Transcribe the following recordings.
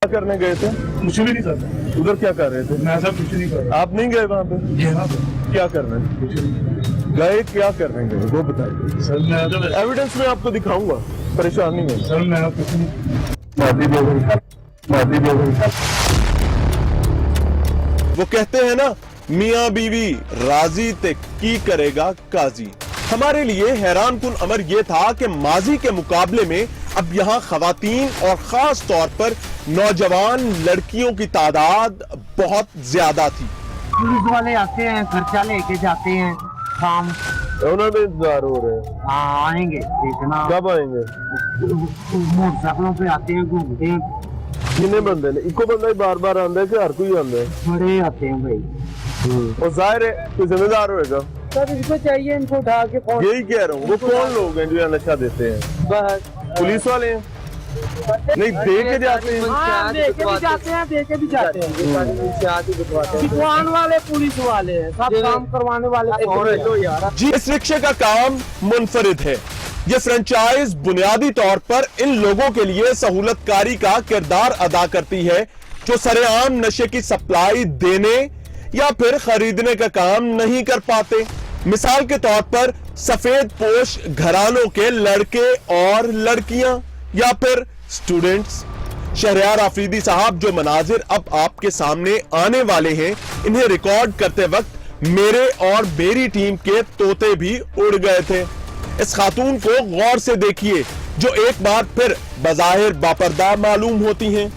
क्या करने गए थे? कुछ भी नहीं करता। उधर क्या कर रहे थे? मैं सब कुछ नहीं कर रहा। आप नहीं गए वहाँ पे? यहाँ पे क्या करने गए? क्या करने गए वो बताइए सर। मैं तो एविडेंस में आपको दिखाऊंगा, परेशान नहीं है सर। मैं कुछ नहीं। वो कहते हैं ना, मियाँ बीवी राजी ते की करेगा काजी। हमारे लिए हैरान कुन अमर यह था कि माजी के मुकाबले में अब यहाँ खवातीन और खास तौर पर नौजवान लड़कियों की तादाद बहुत ज्यादा थी। पुलिस वाले आते हैं, खर्चा लेके जाते हैं, शाम उन्होंने इंतजार हो रहे हैं। हाँ आएंगे, देखना कब आएंगे? मोटरसाइकिलों पे आते हैं, घूमते हैं। कितने बंदे ने? इको बंदा ही बार बार आंदा है कि हर कोई आंदा है? बड़े आते हैं भाई। और जाहिर है कोई जिम्मेदार होएगा। सर इनको चाहिए, इनको उठा के यही कह रहा हूँ, वो कौन लोग हैं जो यहाँ नशा देते हैं? बस पुलिस वाले हैं? नहीं, दे के जाते हैं। हाँ, दे के भी जाते हैं, दे के भी जाते हैं। दुकान वाले पुलिस वाले हैं, सब काम करवाने वाले यार। जी, इस रिक्शे का काम मुनफरिद है। ये फ्रेंचाइज बुनियादी तौर पर इन लोगों के लिए सहूलतकारी का किरदार अदा करती है जो सरेआम नशे की सप्लाई देने या फिर खरीदने का काम नहीं कर पाते। मिसाल के तौर पर सफेद पोश घरानों के लड़के और लड़कियां या फिर स्टूडेंट्स। शहरयार आफरीदी साहब जो मनाजिर अब आपके सामने आने वाले हैं, इन्हें रिकॉर्ड करते वक्त मेरे और मेरी टीम के तोते भी उड़ गए थे। इस खातून को गौर से देखिए जो एक बार फिर बज़ाहिर बापर्दा मालूम होती हैं।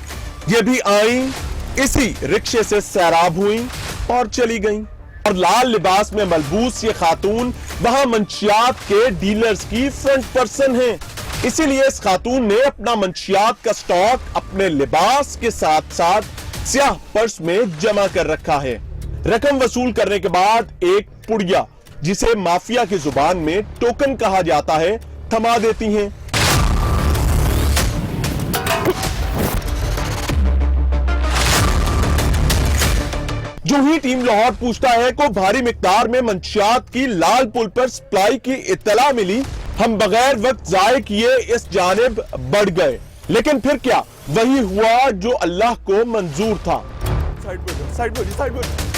ये भी आई, इसी रिक्शे से सैराब हुई और चली गई। और लाल लिबास में मलबूस ये खातून वहां मंशियात के डीलर्स की फ्रंट पर्सन है। इसीलिए इस खातून ने अपना मंशियात का स्टॉक अपने लिबास के साथ साथ स्याह पर्स में जमा कर रखा है। रकम वसूल करने के बाद एक पुड़िया, जिसे माफिया की जुबान में टोकन कहा जाता है, थमा देती हैं। जो ही टीम लाहौर पूछता है को भारी मिकदार में मंशियात की लाल पुल पर सप्लाई की इत्तला मिली, हम बगैर वक्त जाए किए इस जानिब बढ़ गए। लेकिन फिर क्या वही हुआ जो अल्लाह को मंजूर था। साइड पर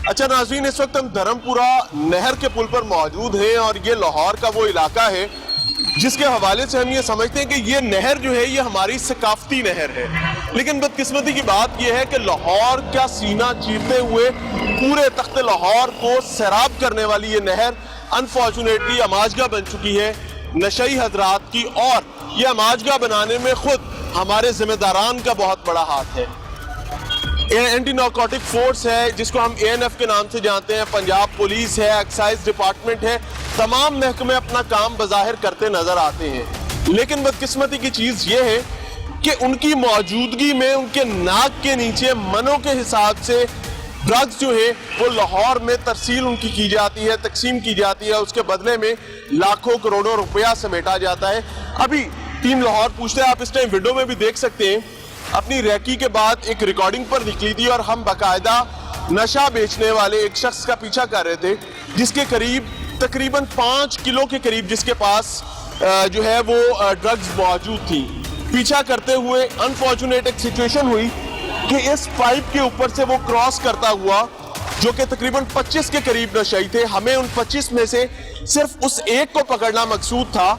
अच्छा नाज़रीन, इस वक्त हम धर्मपुरा नहर के पुल पर मौजूद हैं और ये लाहौर का वो इलाका है जिसके हवाले से हम ये समझते हैं कि ये नहर जो है ये हमारी सकाफती नहर है। लेकिन बदकिस्मती की बात यह है कि लाहौर का सीना चीरते हुए पूरे तख्त लाहौर को सैराब करने वाली ये नहर अनफॉर्चुनेटली अमाजगा बन चुकी है नशई हजरात की। और ये अमाजगा बनाने में खुद हमारे जिम्मेदारान का बहुत बड़ा हाथ है। एंटी नारकोटिक फोर्स है जिसको हम ANF के नाम से जानते हैं, पंजाब पुलिस है, एक्साइज डिपार्टमेंट है, तमाम महकमे अपना काम बज़ाहिर करते नजर आते हैं। लेकिन बदकिस्मती की चीज ये है कि उनकी मौजूदगी में उनके नाक के नीचे मनों के हिसाब से ड्रग्स जो है वो लाहौर में तरसील उनकी की जाती है, तकसीम की जाती है, उसके बदले में लाखों करोड़ों रुपया समेटा जाता है। अभी टीम लाहौर पूछते हैं, आप इस टाइम विंडो में भी देख सकते हैं, अपनी रैकी के बाद एक रिकॉर्डिंग पर निकली थी और हम बाकायदा नशा बेचने वाले एक शख्स का पीछा कर रहे थे जिसके करीब तकरीबन 5 किलो के करीब जिसके पास जो है वो ड्रग्स मौजूद थी। पीछा करते हुए अनफॉर्चुनेट एक सिचुएशन हुई कि इस पाइप के ऊपर से वो क्रॉस करता हुआ, जो कि तकरीबन 25 के करीब नशई थे, हमें उन 25 में से सिर्फ उस एक को पकड़ना मकसूद था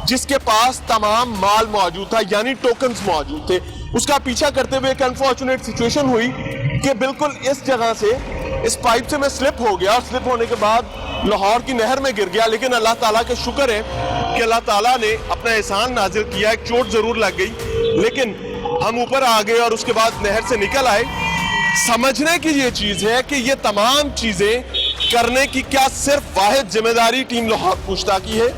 जिसके पास तमाम माल मौजूद था, यानी टोकन्स मौजूद थे। उसका पीछा करते हुए एक अनफॉर्चुनेट सिचुएशन हुई कि बिल्कुल इस जगह से, इस पाइप से मैं स्लिप हो गया और स्लिप होने के बाद लाहौर की नहर में गिर गया। लेकिन अल्लाह ताला के शुक्र है कि अल्लाह ताला ने अपना एहसान नाजिल किया। एक चोट जरूर लग गई लेकिन हम ऊपर आ गए और उसके बाद नहर से निकल आए। समझने की ये चीज है कि ये तमाम चीजें करने की क्या सिर्फ वाहिद जिम्मेदारी टीम लाहौर पूछता की है?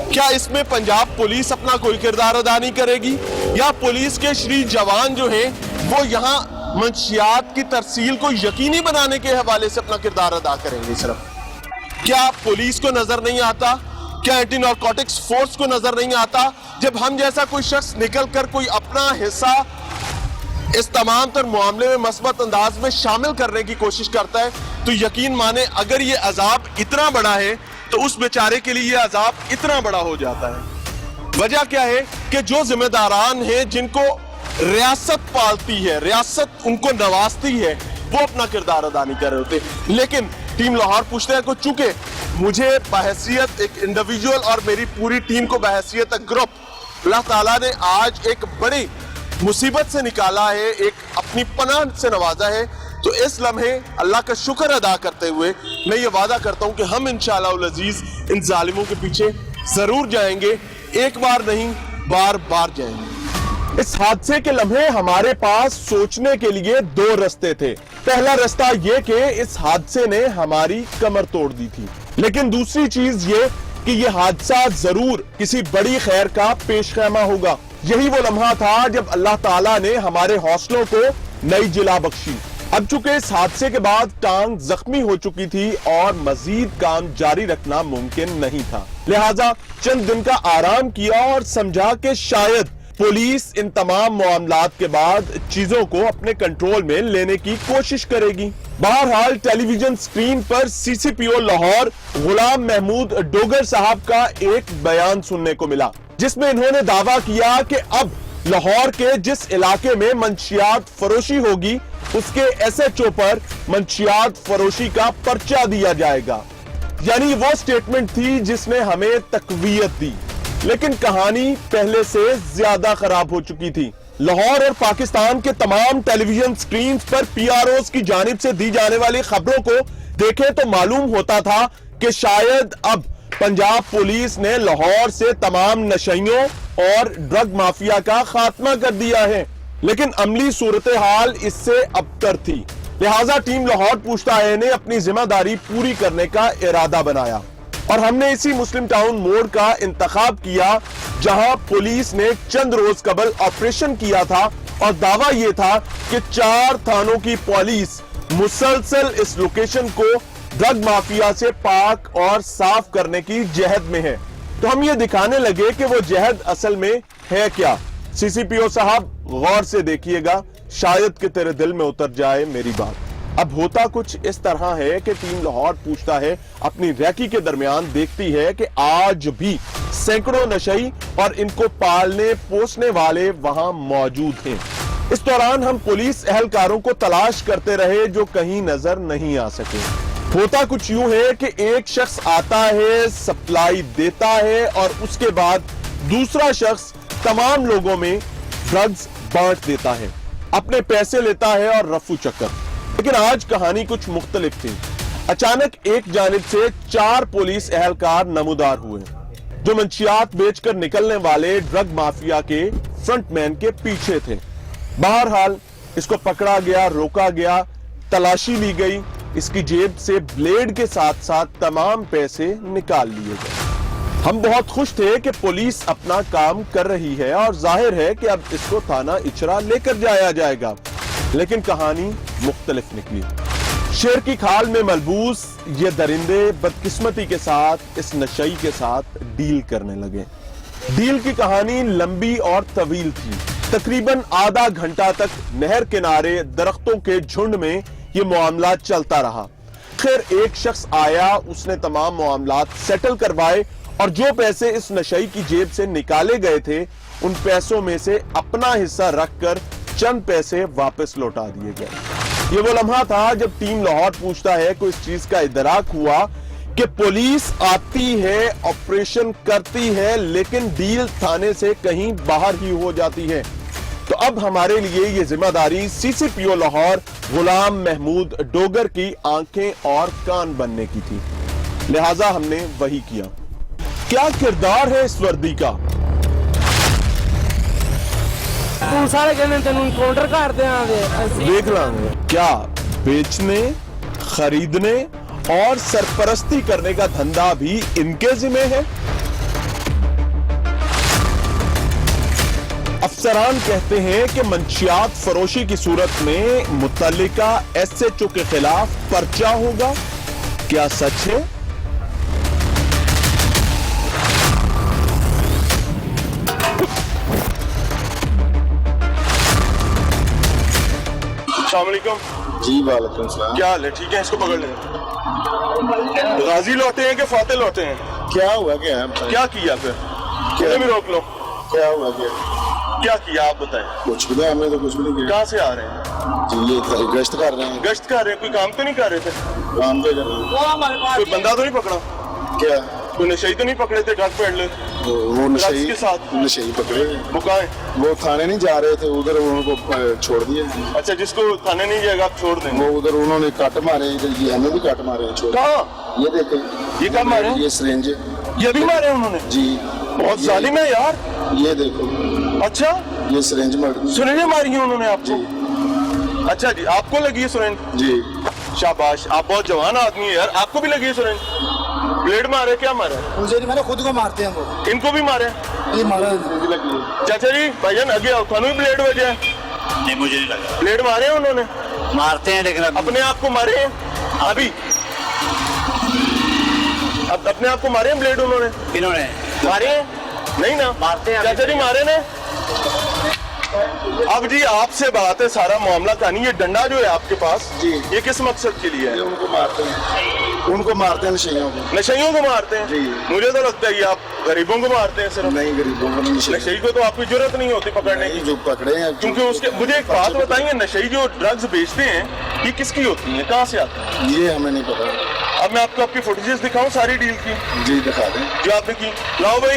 क्या इसमें पंजाब पुलिस अपना कोई किरदार अदा नहीं करेगी, या पुलिस के श्री जवान जो हैं वो यहाँ मंशियात की तरसील को यकीनी बनाने के हवाले से अपना किरदार अदा करेंगे? सिर्फ क्या पुलिस को नजर नहीं आता क्या एंटी नारकोटिक्स फोर्स को नजर नहीं आता? जब हम जैसा कोई शख्स निकल कर कोई अपना हिस्सा इस तमाम तर मामले में मस्बत अंदाज में शामिल करने की कोशिश करता है, तो यकीन माने अगर ये अजाब इतना बड़ा है तो उस बेचारे के लिए ये अजाब इतना बड़ा हो जाता है। वजह क्या है कि जो जिम्मेदारान हैं, जिनको रियासत पालती है, रियासत उनको नवाजती है, वो अपना किरदार अदा नहीं कर रहे होते। लेकिन टीम लाहौर पूछते हैं कि चूंकि मुझे बहैसियत एक इंडिविजुअल और मेरी पूरी टीम को बहैसियत ग्रुप अल्लाह ताला ने आज एक बड़ी मुसीबत से निकाला है, एक अपनी पनाह से नवाजा है, तो इस लम्हे अल्लाह का शुक्र अदा करते हुए मैं ये वादा करता हूं कि हम इंशाअल्लाह अज़ीज इन जालिमों के पीछे जरूर जाएंगे, एक बार नहीं बार बार जाएंगे। इस हादसे के लम्हे हमारे पास सोचने के लिए दो रास्ते थे। पहला रास्ता यह कि इस हादसे ने हमारी कमर तोड़ दी थी, लेकिन दूसरी चीज ये कि यह हादसा जरूर किसी बड़ी खैर का पेशखैमा होगा। यही वो लम्हा था जब अल्लाह ताला ने हमारे हौसलों को नई जिला बख्शी। अब चूंकि इस हादसे के बाद टांग जख्मी हो चुकी थी और मजीद काम जारी रखना मुमकिन नहीं था, लिहाजा चंद दिन का आराम किया और समझा कि शायद पुलिस इन तमाम मामलात के बाद चीजों को अपने कंट्रोल में लेने की कोशिश करेगी। बहरहाल टेलीविजन स्क्रीन पर सीसीपीओ लाहौर गुलाम महमूद डोगर साहब का एक बयान सुनने को मिला, जिसमें इन्होंने दावा किया कि अब लाहौर के जिस इलाके में मंशियात फरोशी होगी उसके एसएचओ पर मंशियात फरोशी का पर्चा दिया जाएगा। यानी वो स्टेटमेंट थी जिसने हमें तकवीयत दी, लेकिन कहानी पहले से ज्यादा खराब हो चुकी थी। लाहौर और पाकिस्तान के तमाम टेलीविजन स्क्रीन पर पीआरओज की जानिब से दी जाने वाली खबरों को देखें तो मालूम होता था कि शायद अब पंजाब पुलिस ने लाहौर से तमाम नशइयों और ड्रग माफिया का खात्मा कर दिया है, लेकिन अमली सूरत हाल इससे अबतर थी। लिहाजा टीम लाहौर पूछता है ने अपनी जिम्मेदारी पूरी करने का इरादा बनाया और हमने इसी मुस्लिम टाउन मोड़ का इंतखाब किया, जहां पुलिस ने चंद रोज कबल ऑपरेशन किया था और दावा यह था कि 4 थानों की पुलिस मुसलसल इस लोकेशन को ड्रग माफिया से पाक और साफ करने की जहद में है। तो हम ये दिखाने लगे कि वो जहद असल में है क्या। सीसीपीओ साहब गौर से देखिएगा, शायद कि तेरे दिल में उतर जाए मेरी बात। अब होता कुछ इस तरह है कि टीम लाहौर पूछता है अपनी रैकी के दरमियान देखती है कि आज भी सैकड़ों नशई और इनको पालने पोसने वाले वहां मौजूद हैं। इस दौरान हम पुलिस एहलकारों को तलाश करते रहे जो कहीं नजर नहीं आ सके। होता कुछ यूं है कि एक शख्स आता है, सप्लाई देता है और उसके बाद दूसरा शख्स तमाम लोगों में ड्रग्स बांट देता है, अपने पैसे लेता है और रफू चक्कर। लेकिन आज कहानी कुछ मुख्तलिफ थी। अचानक एक जानिब से 4 पुलिस एहलकार नमूदार हुए जो मंशियात बेचकर निकलने वाले ड्रग माफिया के फ्रंटमैन के पीछे थे। बहरहाल इसको पकड़ा गया, रोका गया, तलाशी ली गई, इसकी जेब से ब्लेड के साथ साथ तमाम पैसे निकाल लिए गए। हम बहुत खुश थे कि पुलिस अपना काम कर रही है और जाहिर है कि अब इसको थाना इचरा लेकर जाया जाएगा, लेकिन कहानी मुख्तलिफ निकली। शेर की खाल में मलबूस ये दरिंदे बदकिस्मती के साथ इस नशई के साथ डील करने लगे। डील की कहानी लंबी और तवील थी। तकरीबन आधा घंटा तक नहर किनारे दरख्तों के झुंड में ये मामला चलता रहा। खैर एक शख्स आया, उसने तमाम मामलात सेटल करवाए और जो पैसे इस नशई की जेब से निकाले गए थे उन पैसों में से अपना हिस्सा रखकर चंद पैसे वापस लौटा दिए गए। ये वो लम्हा था जब टीम लाहौर पूछता है को इस चीज का इदराक हुआ कि पुलिस आती है, ऑपरेशन करती है, लेकिन डील थाने से कहीं बाहर ही हो जाती है। तो अब हमारे लिए ये जिम्मेदारी सीसीपीओ लाहौर गुलाम महमूद डोगर की आंखें और कान बनने की थी, लिहाजा हमने वही किया। क्या किरदार है इस वर्दी का? सारे कहने तेन काउंटर करते हैं, देख लांगे क्या बेचने, खरीदने और सरपरस्ती करने का धंधा भी इनके जिम्मे है। अफसरान कहते हैं कि मंशियात फरोशी की सूरत में मुतल्लिका एसएचओ के खिलाफ पर्चा होगा। क्या सच है? अस्सलाम वालेकुम। जी वालेकुम सलाम। क्या हाल है? ठीक है, इसको पकड़ लें। गाजी लौटे हैं कि फाते लौटे हैं? क्या हुआ क्या है बताएं? क्या किया फिर? क्या भी रोक लो। क्या हुआ क्या? क्या किया आप बताएं? कुछ भी नहीं, हमने तो कुछ भी नहीं किया कहाँ से आ रहे हैं? जी। ये गश्त कर रहे हैं। गश्त कर रहे हैं? कोई काम तो नहीं कर रहे थे? काम पे कर रहे हैं। कोई बंदा तो नहीं पकड़ा? क्या कोई नशेई तो नहीं पकड़े थे ड्रग पेडलर? वो नशेई के साथ? नशेई पकड़े। वो कहाँ है? वो थाने नहीं जा रहे थे, उधर उनको छोड़ दिया। अच्छा, जिसको थाने नहीं जाएगा आप छोड़ देंगे? वो उधर उन्होंने कट मारे, इधर ये हमें भी कट मारे हैं। छोड़ कहाँ? ये देखें। ये कब मारे? ये सिरिंज। ये भी मारे उन्होंने? जी। बहुत जालिम है यार। ये देखो। अच्छा, ये सिरिंज मार दी। सुरेंजें मारी हैं उन्होंने आपको? जी। अच्छा जी, आपको लगी है सुरेंज? जी। शाबाश, आप बहुत जवान आदमी है यार। आपको भी लगी है सुरेंज? ब्लेड मारे? क्या मारे? मुझे नहीं, मैंने खुद को मारते हैं वो। इनको भी मारे? ये मारा चाचा जी, भाईजान आगे आओ। थानू भी ब्लेड बजे है? नहीं, मुझे नहीं लगा। ब्लेड मारे हैं उन्होंने? मारते हैं लेकिन अपने आप को मारे हैं अभी? अब अपने आप को मारे हैं ब्लेड उन्होंने? इन्होंने मारे हैं? नहीं ना? मारते हैं। चाचा जी मारे ने? अब जी आपसे बात है, सारा मामला कहानी। ये डंडा जो है आपके पास, जी। ये किस मकसद के लिए है? ये उनको मारते हैं, उनको मारते हैं नशेइयों को। नशेइयों को मारते हैं? जी। मुझे तो लगता है ये आप गरीबों को मारते हैं सिर्फ। नहीं, गरीबों को नहीं। नशेई को तो आपकी जरूरत नहीं होती पकड़ने की, जो पकड़े हैं क्योंकि उसके मुझे एक बात बताइए, नशेई जो ड्रग्स बेचते हैं ये किसकी होती है, कहाँ से आती है? ये हमें नहीं पता। अब मैं आपको आपकी फुटेजेस दिखाऊं सारी डील की जी दिखा दें। जो आपने की? लाओ भाई,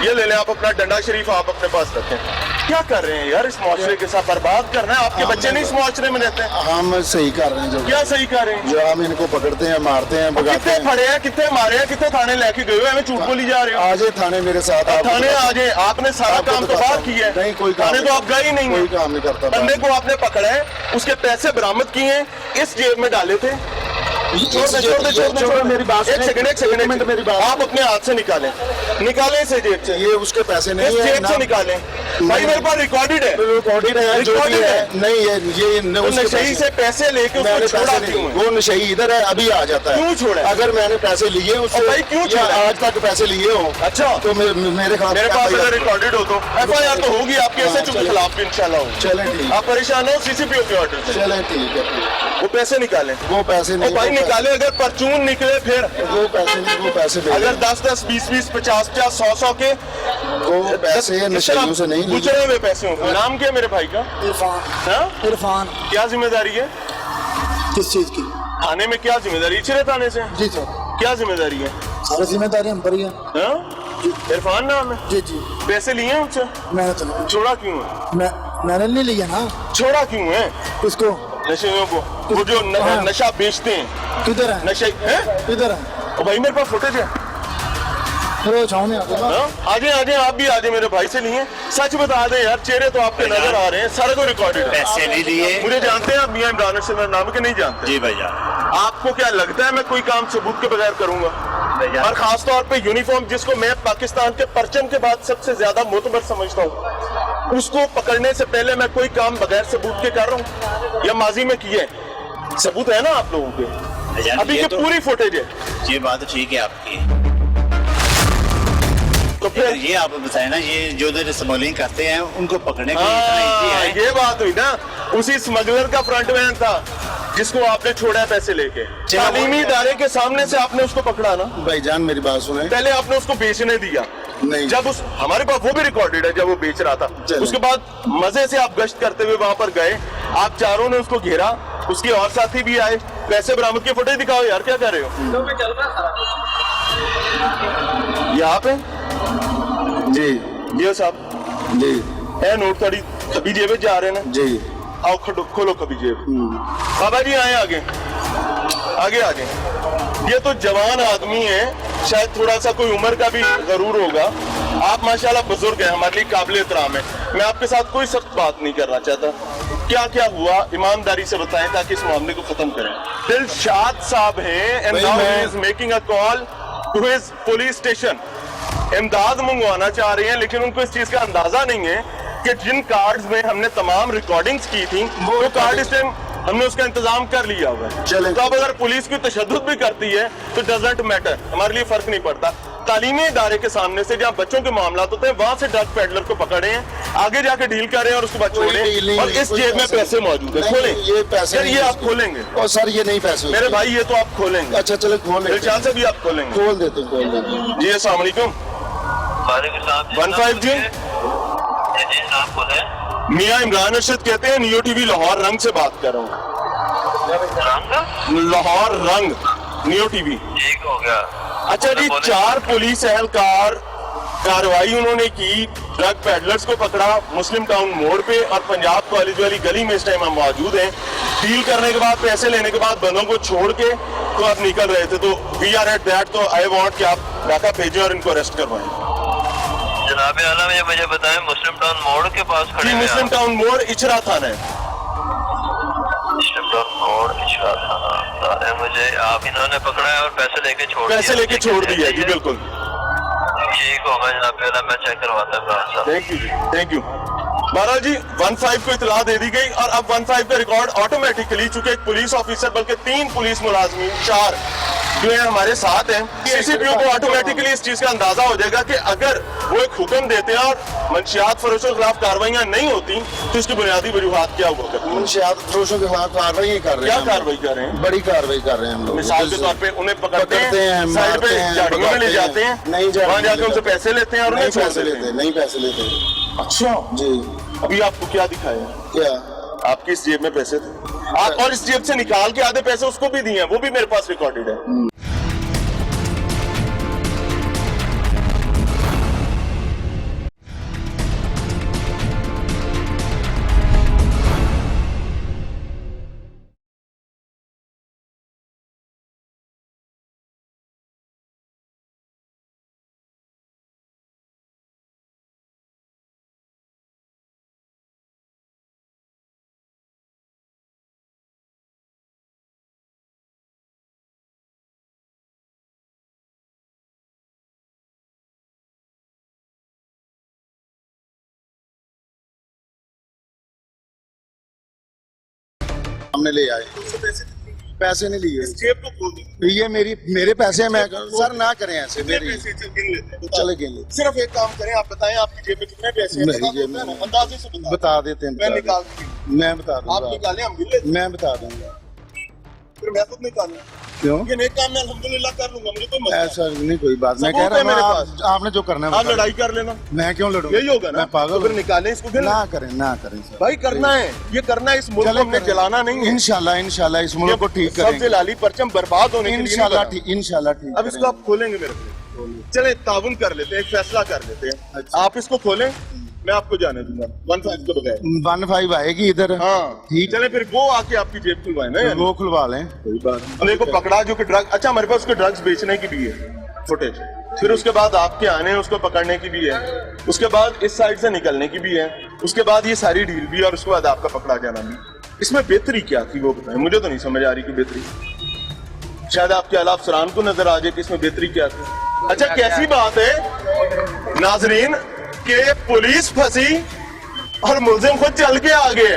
ये ले लें आप अपना डंडा शरीफ, आप अपने पास रखें। क्या कर रहे हैं यार इस माशरे के साथ? बर्बाद करना है। आपके बच्चे नहीं इस माशरे में रहते हैं? हम सही कर रहे हैं जो क्या सही कर रहे हैं? जो हम इनको पकड़ते हैं, मारते हैं, भगाते कितने हैं। फड़े हैं, कितने मारे हैं, कितने थाने लेके गए हो? हमें झूठ बोली जा रहे हो। आज थाने मेरे साथ आप थाने आ जाए, आपने सारा आपको काम तो बताता बाहर हूं। किया है। नहीं, कोई काम थाने नहीं तो आप गए ही नहीं कोई हैं। काम नहीं करता। बंदे को आपने पकड़ा है, उसके पैसे बरामद किए हैं, इस जेब में डाले थे। छोड़ मेरी बात, एक सेकंड मेरी बात। आप अपने हाथ से निकालें इसे जेब से। ये उसके पैसे इस नहीं है जेब से निकालें भाई, मेरे पास रिकॉर्डेड है। रिकॉर्डेड है जो भी Recorded है। है। नहीं ये तो उसके नशेई पैसे- से पैसे लेके मैंने उसको छोड़ा पैसे क्यों नहीं, है? वो नशेई इधर है, अभी आ जाता है। क्यों छोड़ा है? अगर मैंने पैसे लिए उससे और भाई क्यों या छोड़ा है? आज तक पैसे लिए हो, अच्छा, तो मेरे खिलाफ मेरे पास FIR अगर रिकॉर्डेड हो तो FIR तो होगी आपके ऐसे के खिलाफ भी इंशाल्लाह होगी। चलें ठीक। आप परेशान हो, CCPO के ऑर्डर से चलें ठीक है। वो पैसे निकालें। वो पैसे ओ नहीं, भाई निकाले, अगर परचून निकले फिर वो पैसे नहीं, वो पैसे दे अगर 10-10, 20-20, 50-50, 100-100 के वो पैसे नशेइयों से नहीं लिए। गुजरे हुए पैसे होंगे। नाम क्या है मेरे भाई का? इरफान। हाँ? इरफान। क्या जिम्मेदारी है किस चीज की? थाने में? क्या जिम्मेदारी? इचरे थाने से जी सर, क्या जिम्मेदारी है? सारी जिम्मेदारी हम पर ही है। हाँ? इरफान नाम है? जी जी। पैसे लिए हैं उनसे? मैंने तो नहीं, छोड़ा क्यों है? मैंने नहीं लिया ना। छोड़ा क्यों है किसको? नशेइयों को? वो जो नशा बेचते हैं किधर है? नशे हैं? किधर है? ओ भाई मेरे पास फुटेज है। फिर वो छाव में आ गया। हाँ? आजे आप भी आजे, मेरे भाई से लिए। सच बता दें यार, चेहरे तो आपके नजर आ रहे हैं, सारा को रिकॉर्डेड है। पैसे नहीं लिए। मुझे जानते हैं आप मियां इमरान हसन मेरा नाम के? नहीं जानते? जी भैया। आपको क्या लगता है मैं कोई काम सबूत के बगैर करूंगा? और खास तौर पे यूनिफॉर्म, जिसको मैं पाकिस्तान के परचम के बाद सबसे ज्यादा मोतबर समझता हूँ, उसको पकड़ने से पहले मैं कोई काम बगैर सबूत के कर रहा हूँ या माजी में किए? सबूत है ना आप लोगों के? भैया, अभी ये की तो- पूरी फुटेज है। ये बात तो ठीक है आपकी, तो फिर ये आप बताए ना, ये जो इधर स्मगलिंग करते हैं उनको पकड़ने के लिए इतना ईजी हाँ, है। ये बात हुई ना। उसी स्मगलर का फ्रंटमैन था जिसको आपने छोड़ा है पैसे लेके। तालीमी इदारे के सामने से आपने उसको पकड़ा ना। भाईजान मेरी बात सुने। पहले आपने उसको बेचने दिया, नहीं। जब उस हमारे पास वो भी रिकॉर्डेड है, जब वो बेच रहा था। चलो। उसके बाद मजे से आप गश्त करते हुए वहां पर गए, आप चारों ने उसको घेरा, उसके और साथी भी आए, पैसे बरामद के फुटेज दिखाओ यार, क्या कर रहे हो? यहाँ पे जी ये साहब जी है नोट, थोड़ी कभी जेब जा रहे हैं ना। जी। आओ खोलो कभी जेब। बाबा जी आए आगे आगे आगे। ये तो जवान आदमी है, शायद थोड़ा सा कोई उम्र का भी जरूर होगा। आप माशाल्लाह बुजुर्ग हैं, हमारे लिए काबिल एहतराम है। मैं आपके साथ कोई सख्त बात नहीं करना चाहता। क्या क्या हुआ ईमानदारी से बताएं ताकि इस मामले को खत्म करें। दिलशाद साहब हैं and now he is making a call to his police station. इमदाद मंगवाना चाह रहे हैं, लेकिन उनको इस चीज का अंदाजा नहीं है कि जिन कार्ड्स में हमने तमाम रिकॉर्डिंग्स की थी वो कार्ड इस टाइम हमने उसका इंतजाम कर लिया हुआ है। चलें। तो अब अगर पुलिस की तशद्दुद भी करती है तो डजंट मैटर, हमारे लिए फर्क नहीं पड़ता। तालीमी इदारे के सामने से जहाँ बच्चों के मामला होते हैं वहां से ड्रग पेडलर को पकड़े हैं, आगे जाके डील कर रहे हैं और उसके बाद छोड़े, और इस जेब में पैसे मौजूद है। खोलें ये पैसे सर, ये आप खोलेंगे? और सर ये नहीं पैसे मेरे भाई ये तो आप खोलेंगे। अच्छा चलो खोल लेते दिलशाद से भी आप खोलेंगे? खोल देते जी अस्सलाम वालेकुम। 15 जी आप बोले? मियाँ इमरान अर्शद कहते हैं, नियो टीवी लाहौर रंग से बात कर रहा हूँ। लाहौर रंग, नियो टीवी। ठीक हो गया। अच्छा जी, 4 पुलिस एहलकार कार्रवाई उन्होंने की, ड्रग पेडलर्स को पकड़ा मुस्लिम टाउन मोड़ पे और पंजाब कॉलेज वाली गली में इस टाइम हम मौजूद हैं। डील करने के बाद, पैसे लेने के बाद बंदों को छोड़ के तो आप निकल रहे थे, तो वी आर एट दैट, तो आई वांट कि आप डाका भेजें और इनको अरेस्ट करवाएं। जनाब आला मुझे बताएं, मुस्लिम टाउन मोड़ के पास खड़े जी, हैं मुस्लिम आप? टाउन मोड़ इचरा थाना है। मुस्लिम टाउन मोड़ इचरा थाना है। मुझे आप इन्होंने पकड़ा है और पैसे लेके छोड़ दिया? पैसे लेके छोड़ दिया जी, बिल्कुल। ठीक होगा जनाब आला, मैं चेक करवाता हूँ। Thank you, thank you. बहरहाल जी 15 को इतला दे दी गई और अब 15 का रिकॉर्ड ऑटोमेटिकली, चूंकि एक पुलिस ऑफिसर बल्कि 3 पुलिस मुलाजमीन 4 जो है हमारे साथ हैं, सीसीपीओ को ऑटोमेटिकली इस चीज का अंदाजा हो जाएगा कि अगर वो एक हुक्म देते हैं और मंशियात फरोशों के खिलाफ कार्रवाइयां नहीं होती तो इसकी बुनियादी वजूहात क्या हुआ करती? मंशियात फरोशों के खिलाफ कार्रवाई कर रहे क्या हैं। कार्रवाई कर रहे हैं? बड़ी कार्रवाई कर रहे हैं हम लोग। मिसाल के तौर पे उन्हें पकड़ते हैं, साइड मारते पे हैं, झाड़ियों में ले भगाते जाते हैं, नहीं वहां जाके उनसे पैसे लेते हैं और नहीं उन्हें छोड़ पैसे देते लेते हैं। नहीं पैसे लेते। अच्छा जी, अभी आपको क्या दिखाया? क्या आपकी इस जेब में पैसे थे, आप और इस जेब से निकाल के आधे पैसे उसको भी दिए हैं, वो भी मेरे पास रिकॉर्डेड है। हमने ले आए पैसे नहीं लिए। जेब को खोल दो। ये मेरे पैसे हैं, मैं सर ना करें ऐसे। मेरे पैसे चले गए। सिर्फ एक काम करें, आप बताएं आपकी जेब में कितने पैसे हैं? मेरी जेब में अंदाजे से बता देते हैं। मैं निकाल मैं बता आप दूंगा। निकालें, हम गिन लेते हैं। मैं बता दूंगा। फिर मैं खुद निकालूं। क्यों? लेकिन एक काम मैं अल्हम्दुलिल्लाह कर लूंगा, मुझे कोई मसला ऐसा नहीं, कोई बात। मैं सबूत कह रहा है मेरे हूँ पास। आपने जो करना है आप बता। लड़ाई कर लेना। मैं क्यों लड़ूंगा? यही होगा ना? मैं पागल तो फिर हूँ। निकालें इसको, गिन ना करें सर। भाई करना है, ये करना है, इस मुल्क को हमने जलाना नहीं है। इंशाल्लाह इस मुल्क को ठीक सबसे करेंगे। लाली परचम बर्बाद होने के लिए इंशाल्लाह नहीं ठीक, इंशाल्लाह ठीक। अब इसको आप खोलेंगे मेरे को, चले ताउन कर लेते हैं, एक फैसला कर लेते हैं। अच्छा। आप इसको खोलें, मैं आपको जाने दूंगा 15 के बगैर। 15 आएगी इधर। हाँ ठीक। चले फिर वो आके आपकी जेब खुलवाए ना यानी। वो खुलवा लें। कोई बात नहीं। मेरे को पकड़ा जो कि ड्रग, अच्छा हमारे पास उसके ड्रग्स बेचने की भी है फुटेज, फिर उसके बाद आपके आने उसको पकड़ने की भी है, उसके बाद इस साइड से निकलने की भी है, उसके बाद ये सारी डील भी, और उसके बाद आपका पकड़ा जाना भी। इसमें बेहतरी क्या थी वो बताएं, मुझे तो नहीं समझ आ रही कि बेहतरी, शायद आपके अला अफसरान को नजर आ जाए कि इसमें बेहतरी क्या थी। अच्छा कैसी बात है नाजरीन के पुलिस फंसी और मुलजिम खुद चल के आ गए।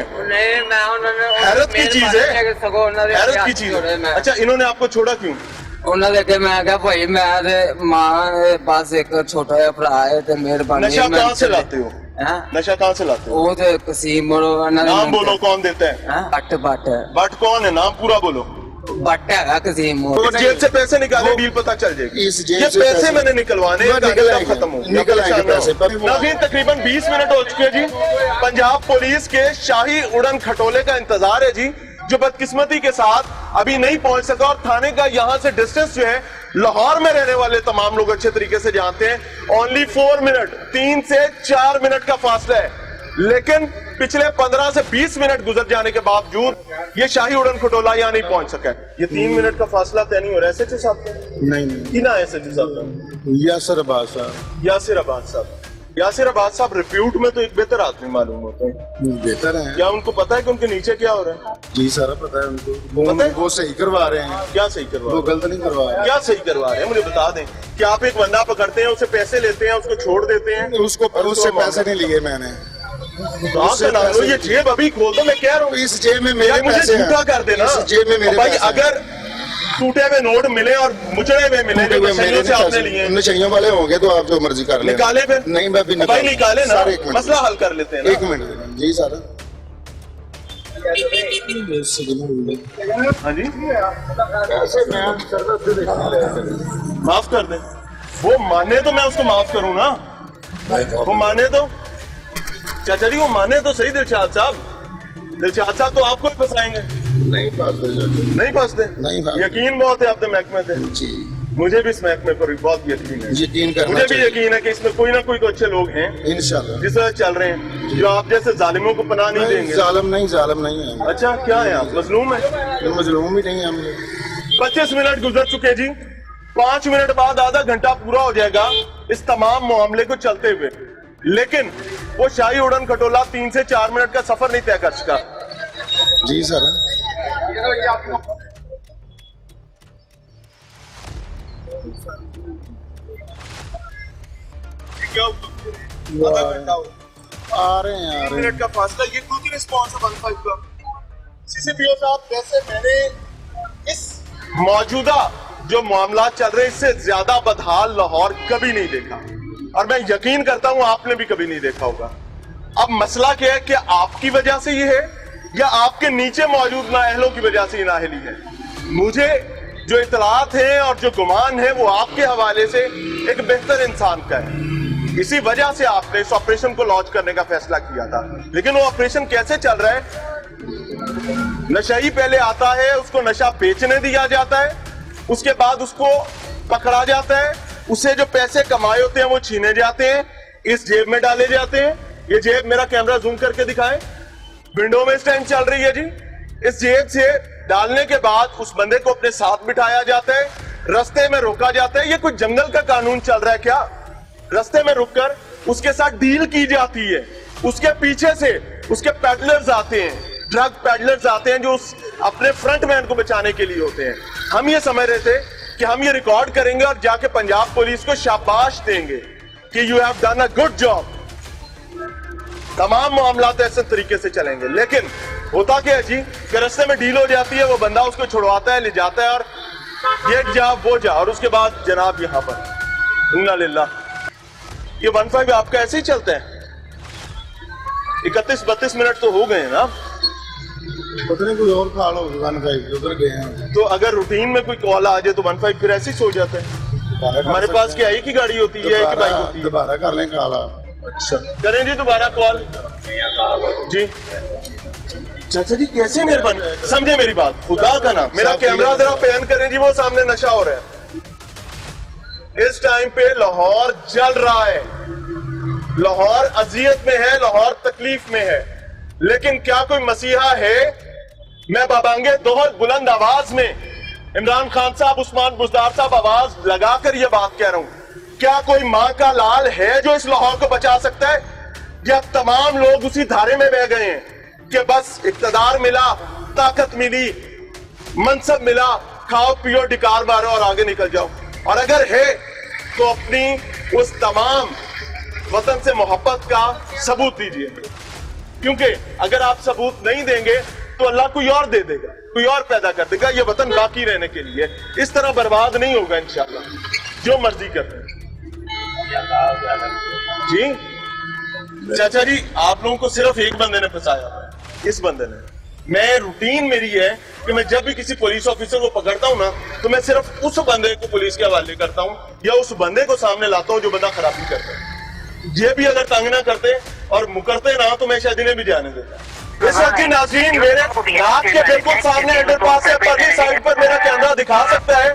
हैरत की चीज है, हैरत की चीज है। अच्छा इन्होंने आपको छोड़ा क्यों? उन्होंने देखे, मैं क्या भाई मैं ते मां दे पास एक छोटा जिहा भरा है ते मेहरबानी। नशा कहाँ से लाते हो? हैं? नशा कहाँ से लाते हो? वो तो कसीम और नाम बोलो, कौन देता है? बट बट कौन है, नाम पूरा बोलो। बट है कसीम। तो जेब से पैसे निकाले, डील पता चल जाएगी। इस जेब ये से पैसे पैसे मैंने निकलवाने, निकल निकल आएंगे, खत्म हो निकल आएंगे पैसे। नाज़रीन तकरीबन 20 मिनट हो चुके जी, पंजाब पुलिस के शाही उड़न खटोले का इंतजार है जी, जो बदकिस्मती के साथ अभी नहीं पहुंच सका। और थाने का यहां से डिस्टेंस जो है, लाहौर में रहने वाले तमाम लोग अच्छे तरीके से जानते हैं, ओनली 4 मिनट, 3 से 4 मिनट का फासला है। लेकिन पिछले 15 से 20 मिनट गुजर जाने के बावजूद ये शाही उड़न खटोला यहाँ नहीं पहुंच सका है। ये 3 मिनट का फासला तय नहीं हो रहा है। एसएचओ साहब नहीं की ना एसएचओ साहब यासिर अब्बास साहब। यासिर अब्बास साहब, यासिर अब्बास साहब रिप्यूट में तो एक बेहतर आदमी मालूम होते हैं। बेहतर है। क्या उनको पता है कि उनके नीचे क्या हो रहा है? जी सारा पता है उनको। पता है? वो सही करवा रहे हैं। क्या सही करवा वो रहे हैं? गलत नहीं करवा रहे। क्या सही करवा रहे हैं मुझे बता दें कि आप एक बंदा पकड़ते हैं, उससे पैसे लेते हैं, उसको छोड़ देते हैं, उसको उससे पैसे नहीं लिए मैंने। उससे ये जेब अभी खोल दो, मैं कह रहा हूँ इस जेब में मेरे मुझे पैसे हैं। झूठा कर देना। इस जेब में मेरे भाई पैसे हैं। अगर टूटे हुए नोट मिले और मुचड़े हुए मिले जो नशेइयों से आपने लिए हैं। नशेइयों वाले होंगे तो आप जो मर्जी कर लें। निकाले फिर? नहीं मैं भी भाई निकाले ना, सर, एक मिनट। मसला हल कर लेते हैं ना। एक मिनट जी सर। हाँ जी ऐसे मैं माफ कर दे, वो माने तो मैं उसको माफ करूं ना, वो माने तो। चाचा जी वो माने तो सही दिलशाद साहब तो आपको ही फंसाएंगे। नहीं फंसते नहीं फंसते? नहीं फंसते। यकीन बहुत है आपने महकमे से। जी मुझे भी इस महकमे पर बहुत यकीन है। यकीन करना मुझे भी चाहिए। यकीन है कि इसमें कोई ना कोई तो अच्छे लोग हैं इंशाल्लाह। जिस तरह चल रहे हैं, जो आप जैसे जालिमों को पनाह नहीं देंगे। जालिम नहीं है। अच्छा क्या है आप मजलूम है? मजलूम ही नहीं है हम। 25 मिनट गुजर चुके जी, 5 मिनट बाद आधा घंटा पूरा हो जाएगा इस तमाम मामले को चलते हुए, लेकिन वो शाही उड़न खटोला 3 से 4 मिनट का सफर नहीं तय कर सका। जी सर। आ रहे हैं मिनट का फासला, ये क्यों रिस्पॉन्स है 15 का? सीसीपीओ साहब जैसे मैंने इस मौजूदा जो मामला चल रहे इससे ज्यादा बदहाल लाहौर कभी नहीं देखा, और मैं यकीन करता हूं आपने भी कभी नहीं देखा होगा। अब मसला क्या है कि आपकी वजह से ये है या आपके नीचे मौजूद नाअहलों की वजह से ये नाअहली है? मुझे जो इतलात है और जो गुमान है वो आपके हवाले से एक बेहतर इंसान का है। इसी वजह से आपने इस ऑपरेशन को लॉन्च करने का फैसला किया था, लेकिन वो ऑपरेशन कैसे चल रहा है? नशाई पहले आता है, उसको नशा बेचने दिया जाता है, उसके बाद उसको पकड़ा जाता है, उससे जो पैसे कमाए होते हैं वो छीने जाते हैं, इस जेब में डाले जाते हैं। ये जेब मेरा कैमरा जूम करके दिखाएं, विंडो में स्टैंड चल रही है जी। इस जेब से डालने के बाद उस बंदे को अपने साथ बिठाया जाता है, रास्ते में रोका जाता है। ये कोई जंगल का कानून चल रहा है क्या? रास्ते में रुककर उसके साथ डील की जाती है, उसके पीछे से उसके पैडलर्स आते हैं, ड्रग पैडलर्स आते हैं जो उस अपने फ्रंटमैन को बचाने के लिए होते हैं। हम ये समझ रहे थे कि हम ये रिकॉर्ड करेंगे और जाके पंजाब पुलिस को शाबाश देंगे कि you have done a good job, तमाम मामला ऐसे तरीके से चलेंगे। लेकिन होता क्या है जी कि रास्ते में डील हो जाती है, वो बंदा उसको छुड़वाता है, ले जाता है और ये जा वो जा, और उसके बाद जनाब यहाँ पर इन्ना लिल्लाह ये 15 आपका ऐसे ही चलता है। 31-32 मिनट तो हो गए ना, पता नहीं कोई और कॉल होगा ना भाई, उधर गए हैं। तो अगर रूटीन में कोई कॉल आ जाए तो 15 फिर ऐसे ही सो जाता है। हमारे पास क्या एक ही गाड़ी होती है, एक ही बाइक होती है। दोबारा कर लें कॉल। अच्छा करें जी दोबारा कॉल जी। चाचा जी कैसे मेहरबानी, समझे मेरी बात, खुदा का नाम। मेरा कैमरा जरा पैन करें जी, वो सामने नशा हो रहा है। इस टाइम पे लाहौर जल रहा है, लाहौर अजियत में है, लाहौर तकलीफ में है, लेकिन क्या कोई मसीहा है? मैं बाबांगे दोहर बुलंद आवाज में इमरान खान साहब, उस्मान बुजदार साहब आवाज लगाकर यह बात कह रहा हूं, क्या कोई मां का लाल है जो इस लाहौर को बचा सकता है? या तमाम लोग उसी धारे में बह गए हैं कि बस इक्तदार मिला, ताकत मिली, मनसब मिला, खाओ पियो डिकार मारो और आगे निकल जाओ? और अगर है तो अपनी उस तमाम वतन से मोहब्बत का सबूत दीजिए, क्योंकि अगर आप सबूत नहीं देंगे तो अल्लाह कोई और दे देगा, कोई और पैदा कर देगा। ये वतन बाकी रहने के लिए इस तरह बर्बाद नहीं होगा इंशाल्लाह, जो मर्जी करते हैं जी। चाचा जी आप लोगों को सिर्फ एक बंदे ने फंसाया, इस बंदे ने। मैं रूटीन मेरी है कि मैं जब भी किसी पुलिस ऑफिसर को पकड़ता हूं ना, तो मैं सिर्फ उस बंदे को पुलिस के हवाले करता हूं या उस बंदे को सामने लाता हूं जो बंदा खराबी करता है। ये भी अगर तंग ना करते और मुकरते ना तो मैं शायद इन्हें भी जाने देता। इस वक्त की नाज़रीन मेरे नाक के बिल्कुल सामने अंडरपास है, परली साइड पर मेरा कैमरा दिखा सकता है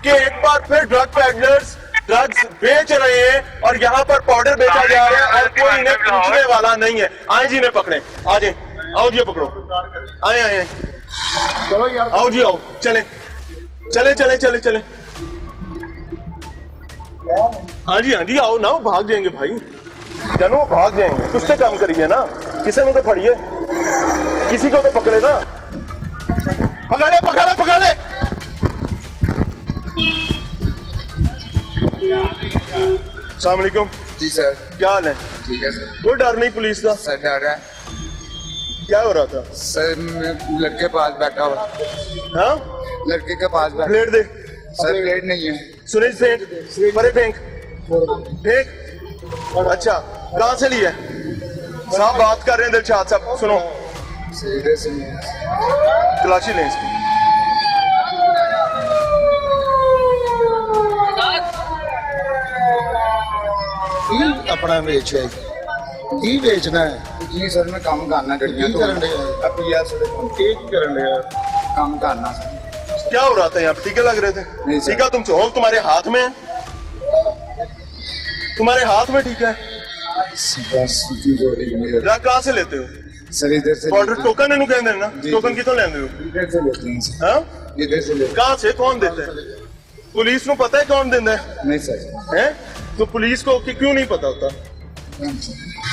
कि एक बार फिर ड्रग पैडलर्स ड्रग्स बेच रहे हैं और यहाँ पर पाउडर बेचा जा रहा है और कोई इन्हें पूछने वाला नहीं है। आए जी इन्हें पकड़े, आ जाए, आओ जी पकड़ो, आए आए चलो यार, आओ जी आओ, चले चले चले चले चले। हाँ जी आओ ना, भाग जाएंगे भाई, चलो भाग जाएंगे। कुछ तो काम करिए ना, किसी ने तो फड़िए, किसी को तो पकड़े ना, पकड़े पकड़े पकड़े। अस्सलाम वालेकुम जी सर। क्या हाल है? ठीक है सर। कोई डर नहीं पुलिस का? सर डर है क्या हो रहा था? सर, मैं लड़के पास बैठा हुआ। हाँ लड़के के पास बैठ प्लेट दे सर प्लेट नहीं है सुनील फेंक परे फेंक फेंक अच्छा कहाँ से लिया साहब बात कर रहे हैं दिलशाद साहब सुनो सीधे से तलाशी लें इसकी अपना बेच है की बेचना है जी सर मैं काम करना गड्डियां की करन डे अब यार सर की करन डे काम करना सर क्या हो रहा था यहाँ पे टीके लग रहे थे नहीं सर। टीका तुम चाहो तुम्हारे हाथ में है तुम्हारे हाथ में टीका है बस जा कहाँ से लेते हो सर इधर से ऑर्डर टोकन इन्हों कहते हैं ना जी, टोकन जी। कितों लेंदे हो इधर से लेते हैं सर हाँ इधर से लेते कहाँ से कौन देता है पुलिस को पता है कौन देता है नहीं सर हैं तो पुलिस को क्यों नहीं पता होता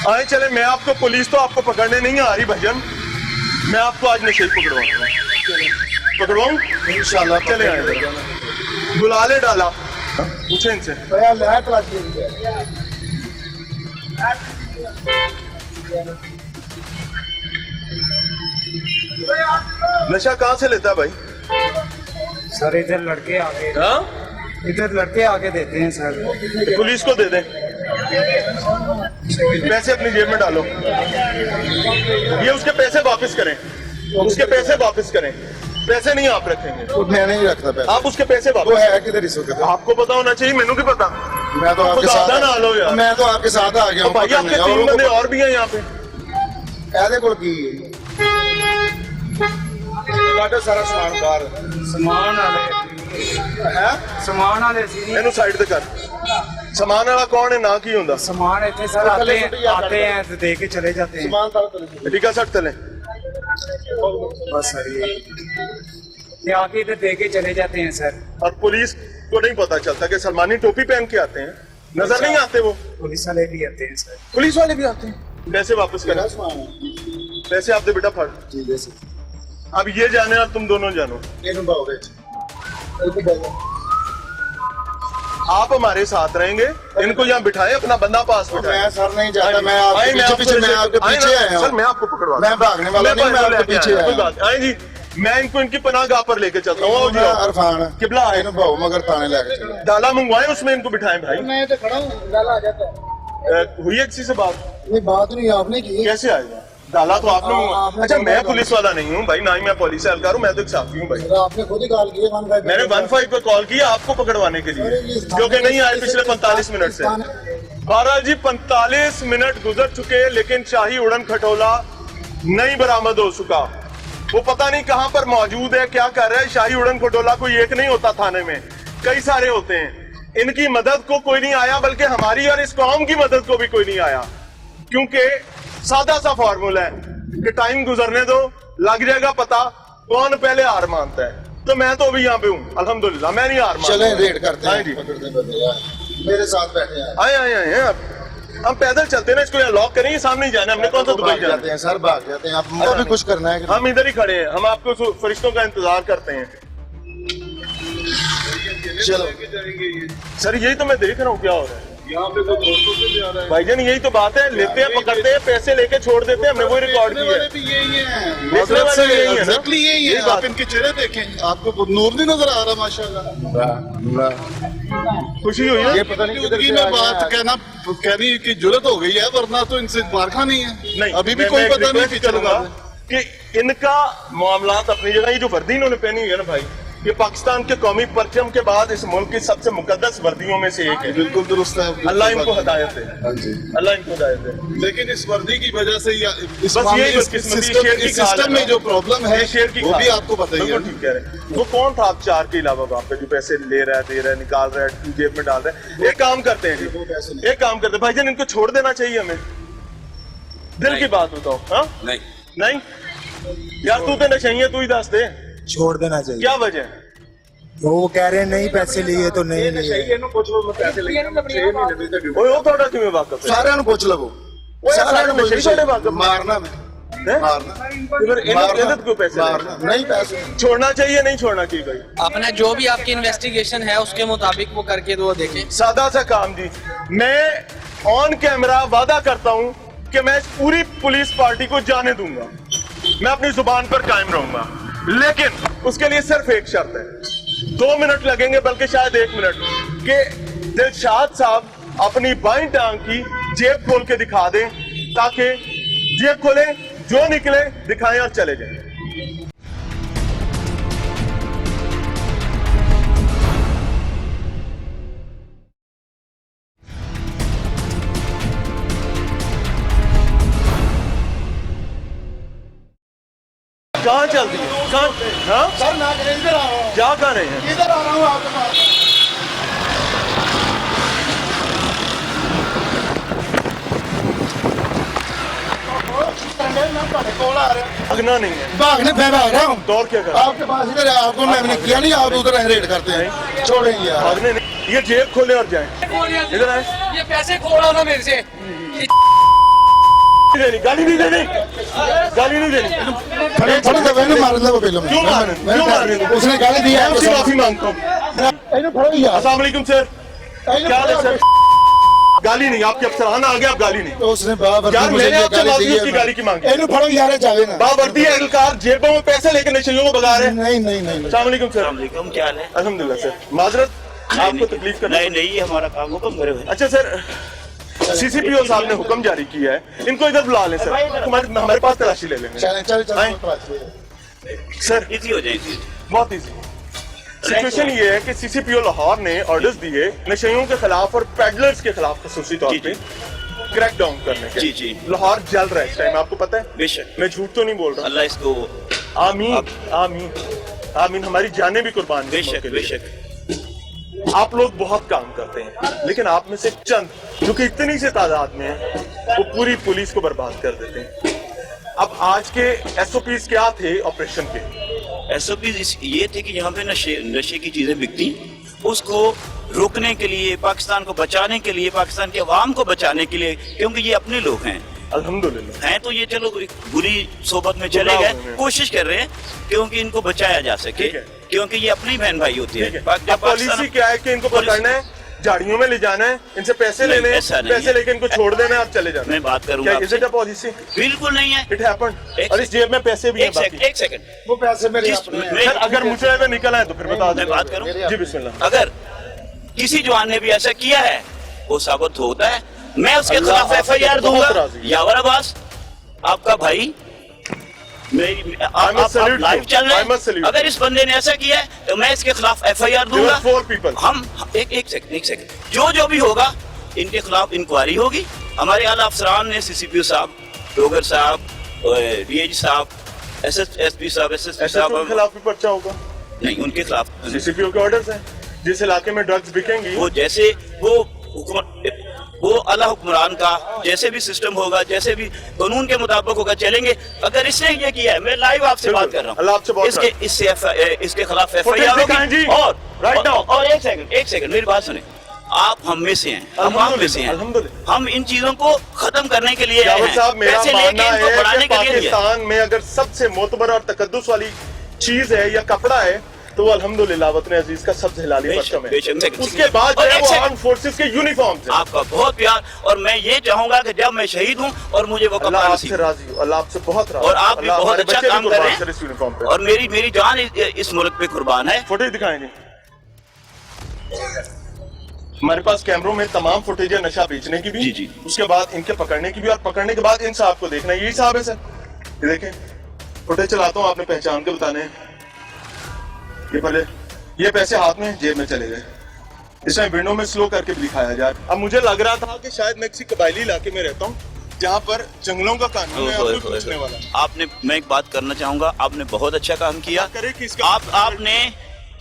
आए चले मैं आपको पुलिस तो आपको पकड़ने नहीं आ रही भजन मैं आपको आज नशे पकड़वाऊंगा पकड़वाऊं इंशाल्लाह चले आए बुला ले डाला पूछे इनसे भैया ले तलाशी नशा कहाँ से लेता है भाई सर इधर लड़के आके हाँ इधर लड़के आके देते हैं सर पुलिस को दे दे पैसे अपनी जेब में डालो ये उसके पैसे वापस करें उसके पैसे वापस करें पैसे नहीं आप रखेंगे मैं नहीं रखता पैसा आप उसके पैसे वो वापस है किधर इस वक्त आपको पता होना चाहिए मैनू की पता मैं तो आपके साथ ज्यादा ना लो यार मैं तो आपके साथ आ गया तो हूं भाई आपके 3 बंदे और भी हैं यहाँ पे ਇਹਦੇ ਕੋਲ ਕੀ ਤੁਹਾਡਾ ਸਾਰਾ ਸਮਾਨ ਬਾਹਰ समान वाले ਹੈ समान वाले सी नहीं ਇਹਨੂੰ ਸਾਈਡ ਤੇ ਕਰ ਸਮਾਨ ਵਾਲਾ ਕੌਣ ਹੈ ਨਾ ਕੀ ਹੁੰਦਾ समान इतने सर आते हैं तो दे के चले जाते हैं ਸਮਾਨ ਤਾਂ टीका सट तले बस सर ये आके इधर दे के चले जाते हैं सर और पुलिस को नहीं पता चलता कि सलमानी टोपी पहन के आते हैं नजर नहीं आते वो पुलिस वाले भी आते हैं सर पुलिस वाले भी आते हैं पैसे वापस करें पैसे आप दे बेटा फट ਠੀਕ ਹੈ ਸਰ अब ये जाने और तुम दोनों जानो ਇਹਨੂੰ ਬਾਉ ਵਿੱਚ आप हमारे साथ रहेंगे इनको यहाँ बिठाए अपना बंदा पास बिठाए मैं सर नहीं जाता मैं आए, आपके पीछे मैं आपके पीछे आया सर हूँ मैं आपको पकड़वा मैं भागने वाला नहीं मैं आपके पीछे कोई आया हूँ बात आए जी मैं इनको इनकी पनाहगाह पर लेके चलता हूँ आओ जी, आओ। इरफान किबला आए ਇਹਨੂੰ ਬਾਉ मगर थाने लेके चलो डाला मंगवाए उसमें इनको बिठाएं भाई मैं तो खड़ा हूँ डाला आ जाता है हुई है किसी से बात ये बात नहीं आपने की कैसे आएगा डाला तो आपने आपने अच्छा तो मैं बोला। पुलिस वाला नहीं हूँ भाई ना ही मैं पुलिस से एहलकार हूँ मैं तो एक साथी हूँ भाई आपने खुद ही कॉल किया 15 मैंने 15 पे कॉल किया आपको पकड़वाने के लिए जो कि नहीं आए पिछले 45 मिनट से बहरहाल जी 45 मिनट गुजर चुके लेकिन शाही उड़न खटोला नहीं बरामद हो चुका वो पता नहीं कहां पर मौजूद है क्या कर रहा है शाही उड़न खटोला कोई एक नहीं होता थाने में कई सारे होते हैं इनकी मदद को कोई नहीं आया बल्कि हमारी और इस कौम की मदद को भी कोई नहीं आया क्योंकि सादा सा फॉर्मूला है कि टाइम गुजरने दो लग जाएगा पता कौन पहले हार मानता है तो मैं तो अभी यहाँ पे हूँ अल्हम्दुलिल्लाह मैं नहीं हार मानता चले रेड करते हाँ हैं जी पकड़ते बंदे यार मेरे साथ बैठे हैं आए आए आए हैं आप हम पैदल चलते हैं ना इसको यहाँ लॉक करेंगे सामने ही जाना है हमने कौन सा दुबई भाग जाना जाते हैं सर भाग जाते हैं आपको भी कुछ करना है हम इधर ही खड़े हैं हम आपको फरिश्तों का इंतजार करते हैं चलो सर यही तो मैं देख रहा हूँ क्या हो रहा है यहाँ पे तो दोस्तों से भी आ रहा है भाईजान यही तो बात है लेते हैं पकड़ते हैं पैसे लेके छोड़ देते हैं हमने वही रिकॉर्ड किया है यही है दूसरे वाले भी यही है ना एग्जैक्टली यही है बात आप इनके चेहरे देखें आपको नूर नहीं नजर आ रहा माशाल्लाह खुशी हुई है ये पता नहीं किधर से मैं बात कहनी की जरूरत हो गई है वरना तो इनसे मार खानी है नहीं अभी भी मैं कोई एक पता नहीं रिक्वेस्ट करूंगा कि इनका मामलात अपनी जगह ये जो वर्दी इन्होंने पहनी हुई है ना भाई ये पाकिस्तान के कौमी परचम के बाद इस मुल्क की सबसे मुकद्दस वर्दियों में से एक है बिल्कुल दुरुस्त है अल्लाह इनको हिदायत दे हाँ जी अल्लाह इनको हिदायत दे लेकिन इस वर्दी की वजह से या इस बस मामले यही इस बदकिस्मती शेर की इस खाल सिस्टम है में ना। जो प्रॉब्लम है ये शेर की वो खाल भी है। आपको पता ही बिल्कुल है ठीक कह रहे हैं वो कौन था आप चार के अलावा वहाँ पे जो पैसे ले रहा है दे रहा है निकाल रहा है जेब में डाल रहा है एक काम करते हैं जी एक काम करते हैं भाईजान इनको छोड़ देना चाहिए हमें दिल की बात बताओ हाँ नहीं नहीं यार तू तो नशे है तू ही दस दे छोड़ देना चाहिए क्या वजह है वो कह रहे हैं नहीं पैसे लिए तो नहीं लिए ओए वो थोड़ा किਵੇਂ वाकफ है सारे पुछ लवो सारे नशे छोड़े वाकफ मारना मैं हैं? मारना फिर इन्हें क्यों पैसे मारना नहीं पैसे छोड़ना चाहिए नहीं छोड़ना चाहिए भाई अपना जो भी आपकी इन्वेस्टिगेशन है उसके मुताबिक वो करके दो देखें सादा सा काम जी मैं ऑन कैमरा वादा करता हूं कि मैं इस पूरी पुलिस पार्टी को जाने दूंगा मैं अपनी जुबान पर कायम रहूंगा लेकिन उसके लिए सिर्फ एक शर्त है, 2 मिनट लगेंगे बल्कि शायद 1 मिनट, कि दिलशाद साहब अपनी बाईं टांग की जेब खोल के दिखा दें, ताकि जेब खोले, जो निकले दिखाएं और चले जाएं। कहाँ चल रही है? कहाँ? हाँ? सर मैं इधर आ रहा हूँ, क्या कर रहे हैं? इधर आ रहा हूँ आपके पास। भागना नहीं है, भागने मैं भाग रहा हूँ दौड़ क्या कर रहे हैं? आपके पास, इधर आपको मैंने किया नहीं, आप उधर रेड करते हैं, छोड़ेंगे यार। भागने नहीं, ये जेब खोले और जाएं। इधर आए। ये पैसे खोड़ा ना मेरे से। गाली नहीं देनी, गाली नहीं देनी। थोड़ी दफे ने मार दिया वो पहले क्यों मारे? क्यों मारे? उसने गाली दी है, मैं उससे माफी मांगता हूँ। इन्हें फड़ो यार, अस्सलाम वालेकुम सर। क्या हाल है सर? गाली नहीं, आपके अफसराना आ गया, आप गाली नहीं। तो उसने बावर्दी यार मुझे मैंने ये आपसे गाली माफी दी उसकी गाली की मांगी। इन्हें फड़ो यार, जावे ना। बावर्दी एहलकार जेबों में पैसे लेकर नशेलियों को भगा रहे हैं। नहीं नहीं नहीं अस्सलाम वालेकुम सर। वालेकुम, क्या हाल है? अल्हम्दुलिल्लाह सर, माजरत आपको तकलीफ करना। नहीं नहीं, ये हमारा काम हुक्म करे हुए। अच्छा सर, सीसीपीओ साहब ने हुक्म जारी किया है, इनको इधर बुला लें सर, हमारे पास तलाशी ले लेंगे। चल चल आए। चल सर इजी हो जाएगी। बहुत इजी। सिचुएशन ये है कि सीसीपीओ लाहौर ने ऑर्डर्स दिए नशेइयों के खिलाफ और पेडलर्स के खिलाफ खसूसी तौर पे क्रैक डाउन करने के। जी जी। लाहौर जल रहा है इस टाइम, आपको पता है? बेशक। मैं झूठ तो नहीं बोल रहा। अल्लाह इसको आमीन आमीन आमीन, हमारी जानें भी कुर्बान हैं इस बेशक मौके लिए। बेशक। आप लोग बहुत काम करते हैं, लेकिन आप में से चंद जो कि इतनी से तादाद में है, वो पूरी पुलिस को बर्बाद कर देते हैं। अब आज के एसओपीज क्या थे ऑपरेशन के? एसओपी ये थे कि यहाँ पे नशे की चीजें बिकती, उसको रोकने के लिए, पाकिस्तान को बचाने के लिए, पाकिस्तान के अवाम को बचाने के लिए, क्योंकि ये अपने लोग हैं अल्हम्दुलिल्लाह हैं तो ये चलो बुरी सोबत में चले गए, कोशिश कर रहे हैं क्योंकि इनको बचाया जा सके, ठीक है। क्योंकि ये अपनी बहन भाई होती है। अब पॉलिसी क्या है कि इनको पकड़ना है, झाड़ियों में ले जाना है, इनसे पैसे लेने हैं, ऐसा नहीं पैसे है। लेके इनको छोड़ देना है और चले जाना है। मैं बात करूंगा क्या इज इट अ पॉलिसी? बिल्कुल नहीं है। इट हैपेंड, और इस जेब में पैसे भी हैं बाकी। एक सेकंड वो पैसे मेरे अपने हैं। सर अगर मुझे अगर निकल आए तो फिर बता मैं दो। बात करूं? जी बिस्मिल्लाह। अगर किसी जवान ने भी ऐसा किया है, वो साबित होता है, मैं उसके अल्लाह खिलाफ आपसे FIR बहुत दूंगा। राज़ी है। यावर अब्बास आपका भाई, आप salute लाइव you. चल रहे I must salute हैं, you. अगर इस बंदे ने ऐसा किया है तो मैं इसके खिलाफ FIR दूंगा। 4 people. हम एक सेकंड जो भी होगा इनके खिलाफ इंक्वायरी होगी। हमारे आला अफसरान ने CCPO साहब, डोगर साहब, DIG साहब, SSP साहब, SSP ऐसे साहब, तो खिलाफ भी पर्चा होगा। नहीं उनके खिलाफ सीसीपीओ के ऑर्डर्स हैं, जिस इलाके में ड्रग्स बिकेंगी वो जैसे वो अला हुक्मरान का जैसे भी सिस्टम होगा, जैसे भी कानून के मुताबिक होगा चलेंगे। अगर इसने ये किया है, मैं लाइव आपसे बात कर रहा अल्लाह आपसे हूँ, बहुत इसके खिलाफ Footage FIR दिखाएं जी। होगी। Right now. और एक सेकंड मेरी बात सुने, आप हम में से हैं, हम आप में से हैं, अल्हम्दुलिल्लाह। हम इन चीजों को खत्म करने के लिए आए जावेद साहब, हैं, मेरा पैसे लेके मानना इनको है बढ़ाने कि के लिए नहीं है। पाकिस्तान में अगर सबसे मोतबर और तकद्दुस वाली चीज है या कपड़ा है तो वो अल्हम्दुलिल्लाह वतन अजीज का सबसे हिलाली परचम है। बेशक। उसके बाद जो और है एक वो सेकंड। आर्म फोर्सेस के यूनिफॉर्म है। आपका बहुत प्यार, और मैं ये चाहूंगा कि जब मैं शहीद हूँ और मुझे वो अल्लाह कपड़ा आपसे नसीब, राजी हो, अल्लाह आपसे बहुत राजी और आप भी अल्लाह बहुत हमारे अच्छा बच्चे भी काम कर कुर्बान रहे करे इस यूनिफॉर्म पे। हैं, और मेरी जान इस मुल्क पे कुर्बान है। फुटेज दिखाएंगे, हमारे पास कैमरों में तमाम फुटेज है नशा बेचने की भी, जी, जी। उसके बाद इनके पकड़ने की भी, और पकड़ने के बाद इन साहब को देखना है। यही साहब है सर, ये देखें फुटेज चलाता हूँ, आपने पहचान के बताने हैं। ये पहले ये पैसे हाथ में जेब में चले गए, इसमें विंडो में स्लो करके भी दिखाया जाए। अब मुझे लग रहा था कि शायद मैं किसी कबायली इलाके में रहता हूँ जहाँ पर जंगलों का कानून है और कोई पूछने वाला नहीं। आपने, मैं एक बात करना चाहूंगा, आपने बहुत अच्छा काम किया। करे कि इसका आपने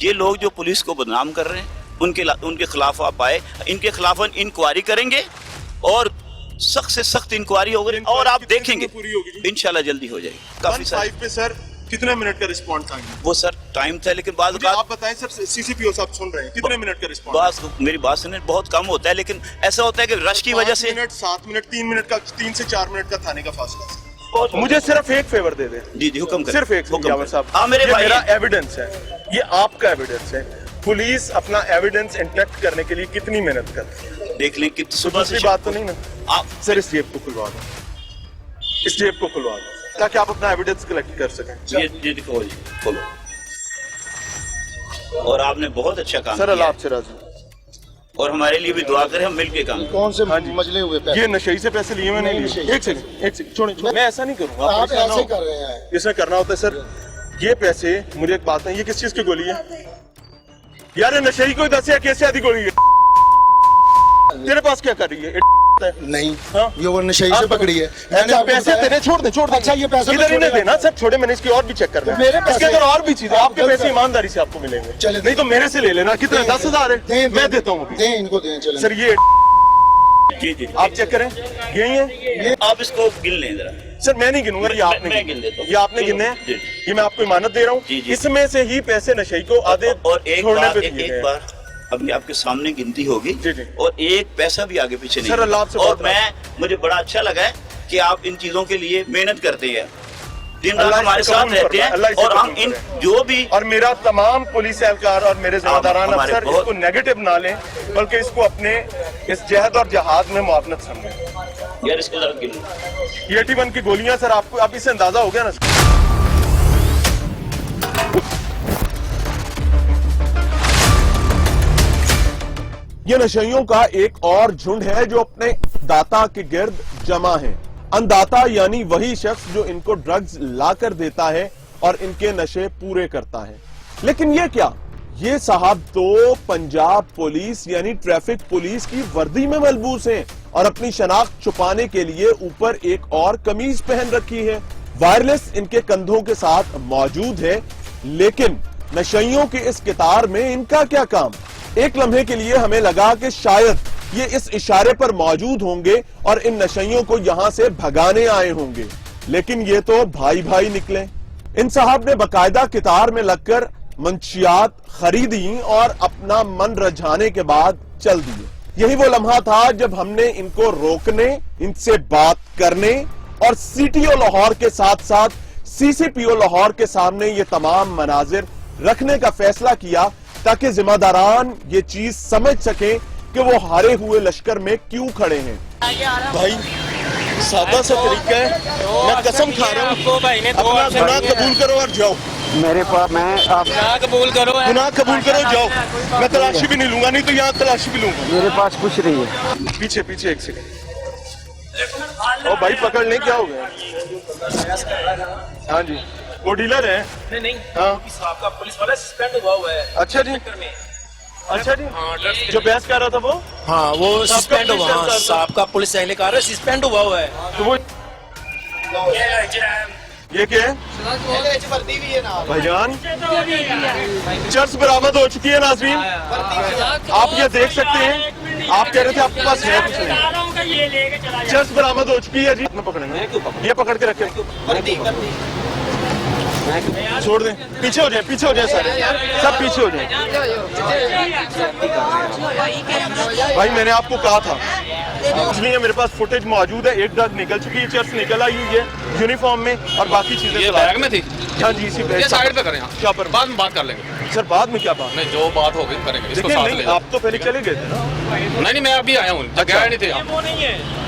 ये लोग जो पुलिस को बदनाम कर रहे हैं उनके खिलाफ आप आए, इनके खिलाफ इंक्वायरी करेंगे और सख्त से सख्त इंक्वायरी होगी, और आप देखेंगे पूरी होगी इंशाल्लाह जल्दी हो जाएगी। काफी सारी 1-5 पे सर कितने मिनट का रिस्पॉन्स आएंगे? वो सर टाइम था, लेकिन बाद मुझे आप बताएं सर, सीसीपीओ साहब सुन रहे हैं, कितने मिनट का रिस्पॉन्स? बात मेरी बात सुनने बहुत कम होता है, लेकिन ऐसा होता है कि रश की वजह से 7 मिनट 3 मिनट का 3 से 4 मिनट का थाने का फासला। मुझे सिर्फ एक फेवर दे दे। जी हुक्म करें। सिर्फ एक हुक्म यावर करें। साहब, हाँ मेरे ये भाई मेरा हैं। एविडेंस है, ये आपका एविडेंस है। पुलिस अपना एविडेंस इंटैक्ट करने के लिए कितनी मेहनत करती है, देख लें कि सुबह से दूसरी बात तो नहीं ना। आप सर इस जेब को खुलवा दो, इस जेब को खुलवा दो, ताकि आप अपना एविडेंस कलेक्ट कर सकें। ये देखो जी, खोलो। और आपने बहुत अच्छा काम सर अल्लाह किया आपसे राजी। और हमारे लिए भी दुआ करें, हम मिलके काम करें। कौन से मजले हुए पैसे? ये नशे से पैसे लिए मैंने लिए। एक सेकंड छोड़े, मैं ऐसा नहीं करूंगा। आप ऐसे कर रहे हैं। इसमें करना होता है सर, ये पैसे, मुझे एक बात है, ये किस चीज की गोली है यार? ये नशे ही कोई 10 या कैसे आधी गोली है? तेरे पास क्या कर रही है? नहीं हाँ? ये वो नशे से पकड़ी है। अच्छा पैसे तेरे छोड़ दे। अच्छा ये पैसे इधर ही नहीं देना सर, छोड़े, मैंने इसकी और भी चेक करना है। मेरे पैसे- इसके अंदर और भी चीजें, आपके पैसे ईमानदारी से आपको मिलेंगे। चले नहीं तो मेरे से ले लेना। कितना? 10,000 है, मैं देता हूँ। दें इनको दें। चलें सर ये जी जी आप चेक करें, यही है। आप इसको गिन लें जरा। सर मैं नहीं गिनूंगा, ये आपने मैं गिन देता हूँ। ये आपने गिनने हैं, जी। ये मैं आपको इमानत दे रहा हूँ। जी, जी। इसमें से ही पैसे नशे को आधे और एक छोड़ने बार पे दिए गए हैं। अभी आपके सामने गिनती होगी जी, जी। और एक पैसा भी आगे पीछे नहीं सर, अल्लाह आपसे और बहुत मुझे बड़ा अच्छा लगा है कि आप इन चीजों के लिए मेहनत करते हैं, दिन रात अल्लाह हमारे इसे साथ कबूल रहते फरमाए, अल्लाह हैं इसे और हम कबूल इन फरमाए। जो भी और मेरा तमाम पुलिस एहलकार और मेरे जिम्मेदारान हमारे अफसर बहुत- इसको नेगेटिव ना लें, बल्कि इसको अपने इस जहद और जहाद में मुआवनत समझें। यार इसके साथ गिन। ये 81 की गोलियां सर, आपको आप इससे अंदाजा हो गया ना? ये नशइयों का एक और झुंड है जो अपने दाता के गिर्द जमा है। अनदाता यानी वही शख्स जो इनको ड्रग्स लाकर देता है और इनके नशे पूरे करता है। लेकिन ये क्या, ये साहब तो पंजाब पुलिस यानी ट्रैफिक पुलिस की वर्दी में मलबूस हैं और अपनी शनाख्त छुपाने के लिए ऊपर एक और कमीज पहन रखी है। वायरलेस इनके कंधों के साथ मौजूद है, लेकिन नशइयों के इस कितार में इनका क्या काम? एक लम्हे के लिए हमें लगा कि शायद ये इस इशारे पर मौजूद होंगे और इन नशइयों को यहां से भगाने आए होंगे, लेकिन ये तो भाई भाई निकले। इन साहब ने बकायदा कितार में लगकर मंशियात खरीदी और अपना मन रझाने के बाद चल दिए। यही वो लम्हा था जब हमने इनको रोकने, इनसे बात करने और सीटीओ लाहौर के साथ साथ सीसीपीओ लाहौर के सामने ये तमाम मनाजिर रखने का फैसला किया, ताकि जिम्मेदारान ये चीज समझ सके कि वो हारे हुए लश्कर में क्यों खड़े हैं। भाई सादा सा तरीका है, मैं कसम खा रहा हूँ, अपना गुनाह कबूल करो और जाओ। मेरे पास मैं आप गुनाह कबूल करो। गुनाह कबूल करो, जाओ। मैं तलाशी भी नहीं लूंगा, नहीं तो यहाँ तलाशी भी लूंगा। मेरे पास कुछ नहीं है। पीछे पीछे एक सेकंड। ओ भाई पकड़ लें, क्या हो गया? हाँ जी, वो डीलर है। नहीं हाँ आपका पुलिस वाला सस्पेंड हुआ है। अच्छा जी, अच्छा जी, जो बहस कर रहा था वो, हाँ वो सबका सस्पेंड हुआ, पुलिस एहलकार था। आपका पुलिस एहलकार सस्पेंड हुआ है। तो वो ये क्या है भाईजान? चर्च बरामद हो चुकी है नाज़रीन, आप ये देख सकते हैं। आप कह रहे थे आपके पास है कुछ नहीं, चर्च बरामद हो चुकी है जी। में पकड़ेंगे, ये पकड़ के रखें, छोड़ दें, पीछे हो जाए, पीछे हो जाए, सारे सब पीछे हो जाए। भाई मैंने आपको कहा था, इसलिए मेरे पास फुटेज मौजूद है। एक ड्रग निकल चुकी है, चर्च निकल आई हुई है यूनिफॉर्म में और बाकी चीजें ये बैग में थी। हाँ जी, इसी बैग। ये साइड पे करें, क्या पर? बाद में बात कर लेंगे। सर बाद में क्या बात? नहीं जो बात होगी करेंगे, इसको देखिए साथ नहीं, ले जाओ। आप तो पहले चले गए थे ना। नहीं मैं अभी आया हूँ, गए नहीं थे आप।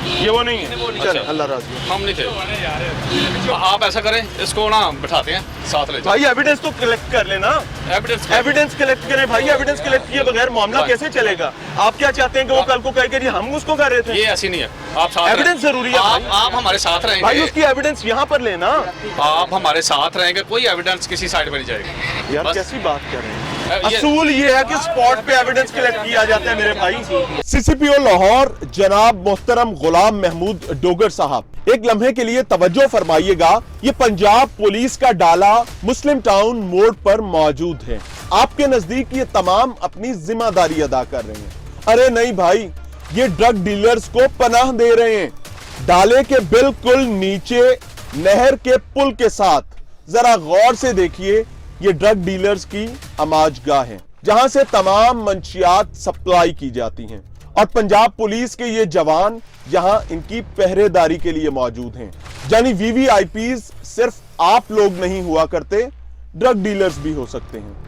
ये वो नहीं है। चल अल्लाह राज़ी हो। हम नहीं थे। आप ऐसा करें, इसको ना बिठाते हैं, साथ ले जाओ। भाई एविडेंस तो कलेक्ट कर लेना, एविडेंस कलेक्ट करें भाई। एविडेंस कलेक्ट किए बगैर मामला भाई। कैसे चलेगा? आप क्या चाहते हैं कि वो कल को कहे कि जी हम उसको कर रहे थे? ये ऐसी नहीं है, आप साथ एविडेंस जरूरी है भाई। आप हमारे साथ भाई रहेंगे, उसकी एविडेंस यहाँ पर लेना। आप हमारे साथ रहेंगे, कोई एविडेंस किसी साइड पे नहीं जाएगी। यार बस। कैसी बात कर रहे हैं? ये- असूल ये है कि स्पॉट पे एविडेंस कलेक्ट किया जाता है मेरे भाई। सीसीपीओ लाहौर जनाब मोहतरम गुलाम महमूद डोगर साहब, एक लम्हे के लिए तवज्जो फरमाइएगा। ये पंजाब पुलिस का डाला मुस्लिम टाउन मोड़ पर मौजूद है। आपके नजदीक ये तमाम अपनी जिम्मेदारी अदा कर रहे हैं। अरे नहीं भाई, ये ड्रग डीलर्स को पनाह दे रहे हैं। डाले के बिल्कुल नीचे नहर के पुल के साथ जरा गौर से देखिए, ये ड्रग डीलर्स की अमाजगाह है जहां से तमाम मंशियात सप्लाई की जाती हैं और पंजाब पुलिस के ये जवान यहां इनकी पहरेदारी के लिए मौजूद हैं। यानी वीवीआईपीज सिर्फ आप लोग नहीं हुआ करते, ड्रग डीलर्स भी हो सकते हैं।